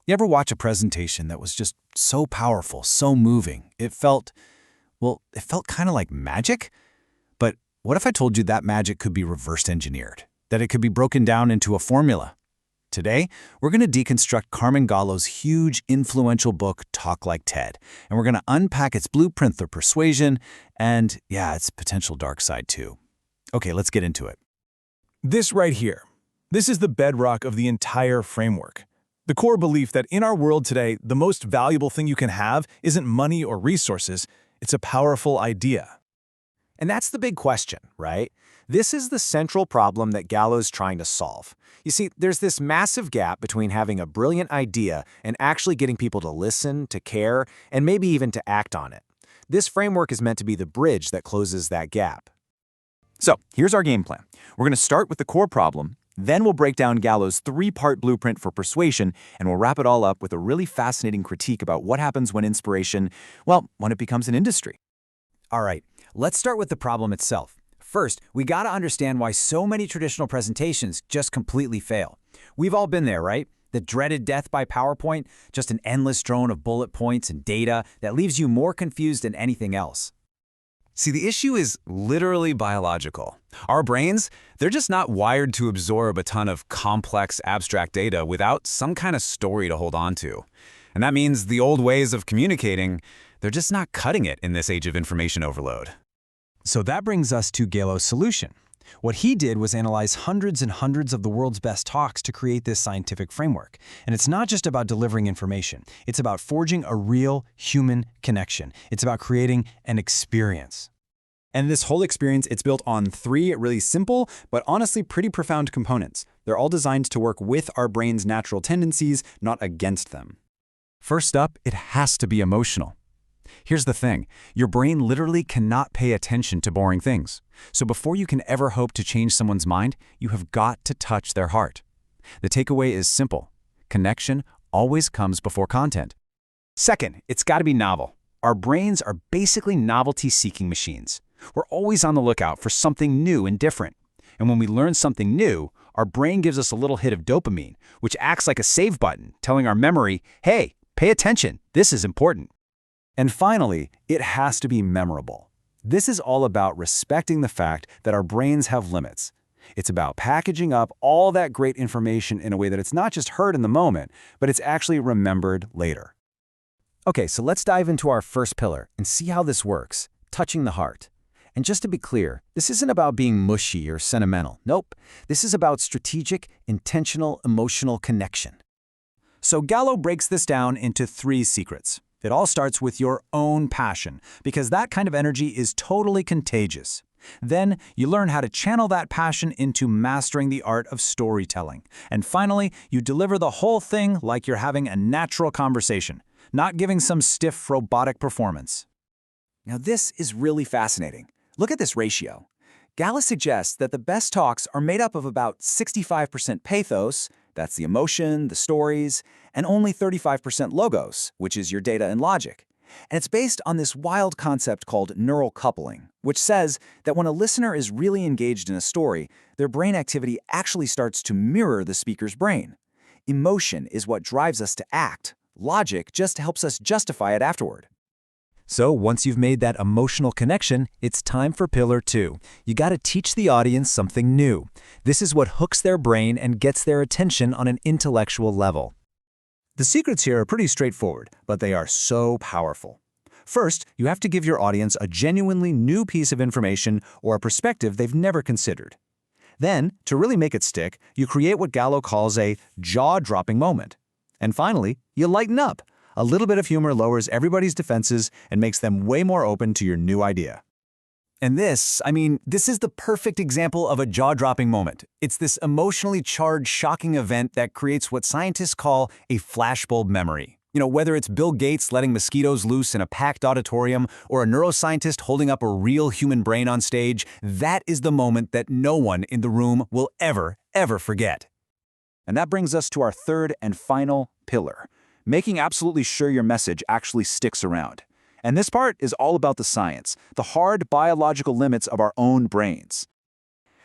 You ever watch a presentation that was just so powerful, so moving? It felt kind of like magic? But what if I told you that magic could be reverse engineered? That it could be broken down into a formula? Today, we're going to deconstruct Carmine Gallo's huge, influential book, Talk Like TED, and we're going to unpack its blueprint for persuasion and, yeah, its potential dark side too. Okay, let's get into it. This right here, this is the bedrock of the entire framework. The core belief that in our world today, the most valuable thing you can have isn't money or resources, it's a powerful idea. And that's the big question, right? This is the central problem that Gallo's trying to solve. You see, there's this massive gap between having a brilliant idea and actually getting people to listen, to care, and maybe even to act on it. This framework is meant to be the bridge that closes that gap. So, here's our game plan. We're going to start with the core problem, then we'll break down Gallo's three-part blueprint for persuasion, and we'll wrap it all up with a really fascinating critique about what happens when inspiration, well, when it becomes an industry. All right, let's start with the problem itself. First, we gotta understand why so many traditional presentations just completely fail. We've all been there, right? The dreaded death by PowerPoint, just an endless drone of bullet points and data that leaves you more confused than anything else. See, the issue is literally biological. Our brains, they're just not wired to absorb a ton of complex, abstract data without some kind of story to hold on to. And that means the old ways of communicating, they're just not cutting it in this age of information overload. So that brings us to Gallo's solution. What he did was analyze hundreds and hundreds of the world's best talks to create this scientific framework. And it's not just about delivering information. It's about forging a real human connection. It's about creating an experience. And this whole experience, it's built on three really simple, but honestly pretty profound components. They're all designed to work with our brain's natural tendencies, not against them. First up, it has to be emotional. Here's the thing, your brain literally cannot pay attention to boring things. So before you can ever hope to change someone's mind, you have got to touch their heart. The takeaway is simple. Connection always comes before content. Second, it's got to be novel. Our brains are basically novelty-seeking machines. We're always on the lookout for something new and different. And when we learn something new, our brain gives us a little hit of dopamine, which acts like a save button, telling our memory, hey, pay attention, this is important. And finally, it has to be memorable. This is all about respecting the fact that our brains have limits. It's about packaging up all that great information in a way that it's not just heard in the moment, but it's actually remembered later. Okay, so let's dive into our first pillar and see how this works, touching the heart. And just to be clear, this isn't about being mushy or sentimental. Nope, this is about strategic, intentional, emotional connection. So Gallo breaks this down into 3 secrets. It all starts with your own passion, because that kind of energy is totally contagious. Then you learn how to channel that passion into mastering the art of storytelling. And finally, you deliver the whole thing like you're having a natural conversation, not giving some stiff robotic performance. Now this is really fascinating. Look at this ratio. Gallo suggests that the best talks are made up of about 65% pathos, that's the emotion, the stories, and only 35% logos, which is your data and logic. And it's based on this wild concept called neural coupling, which says that when a listener is really engaged in a story, their brain activity actually starts to mirror the speaker's brain. Emotion is what drives us to act. Logic just helps us justify it afterward. So once you've made that emotional connection, it's time for pillar 2. You got to teach the audience something new. This is what hooks their brain and gets their attention on an intellectual level. The secrets here are pretty straightforward, but they are so powerful. First, you have to give your audience a genuinely new piece of information or a perspective they've never considered. Then, to really make it stick, you create what Gallo calls a jaw-dropping moment. And finally, you lighten up. A little bit of humor lowers everybody's defenses and makes them way more open to your new idea. And this is the perfect example of a jaw-dropping moment. It's this emotionally charged, shocking event that creates what scientists call a flashbulb memory. Whether it's Bill Gates letting mosquitoes loose in a packed auditorium or a neuroscientist holding up a real human brain on stage, that is the moment that no one in the room will ever forget. And that brings us to our third and final pillar, making absolutely sure your message actually sticks around. And this part is all about the science, the hard biological limits of our own brains.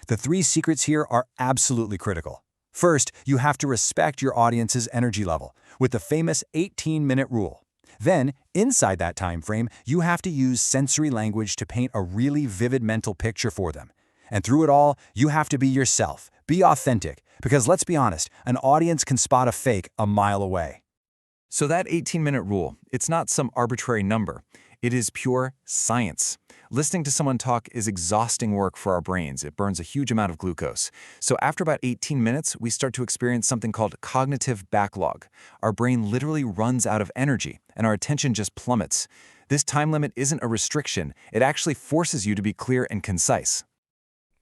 The 3 secrets here are absolutely critical. First, you have to respect your audience's energy level with the famous 18-minute rule. Then, inside that time frame, you have to use sensory language to paint a really vivid mental picture for them. And through it all, you have to be yourself, be authentic, because let's be honest, an audience can spot a fake a mile away. So that 18-minute rule, it's not some arbitrary number. It is pure science. Listening to someone talk is exhausting work for our brains. It burns a huge amount of glucose. So after about 18 minutes, we start to experience something called cognitive backlog. Our brain literally runs out of energy, and our attention just plummets. This time limit isn't a restriction. It actually forces you to be clear and concise.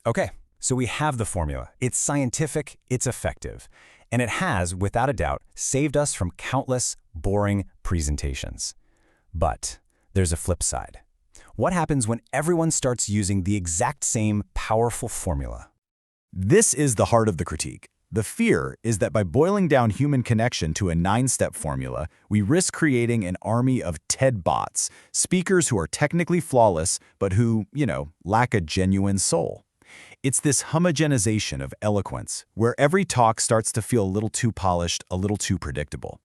Okay, so we have the formula. It's scientific, it's effective, and it has, without a doubt, saved us from countless boring presentations. But there's a flip side. What happens when everyone starts using the exact same powerful formula? This is the heart of the critique. The fear is that by boiling down human connection to a 9-step formula, we risk creating an army of TED bots, speakers who are technically flawless, but who, lack a genuine soul. It's this homogenization of eloquence, where every talk starts to feel a little too polished, a little too predictable.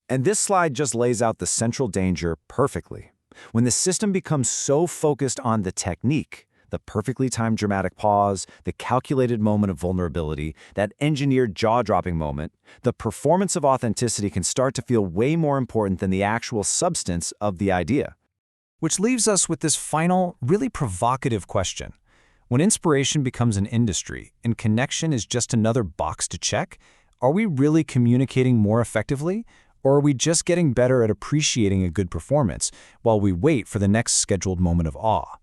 And this slide just lays out the central danger perfectly. When the system becomes so focused on the technique, the perfectly timed dramatic pause, the calculated moment of vulnerability, that engineered jaw-dropping moment, the performance of authenticity can start to feel way more important than the actual substance of the idea. Which leaves us with this final, really provocative question. When inspiration becomes an industry and connection is just another box to check, are we really communicating more effectively? Or are we just getting better at appreciating a good performance while we wait for the next scheduled moment of awe?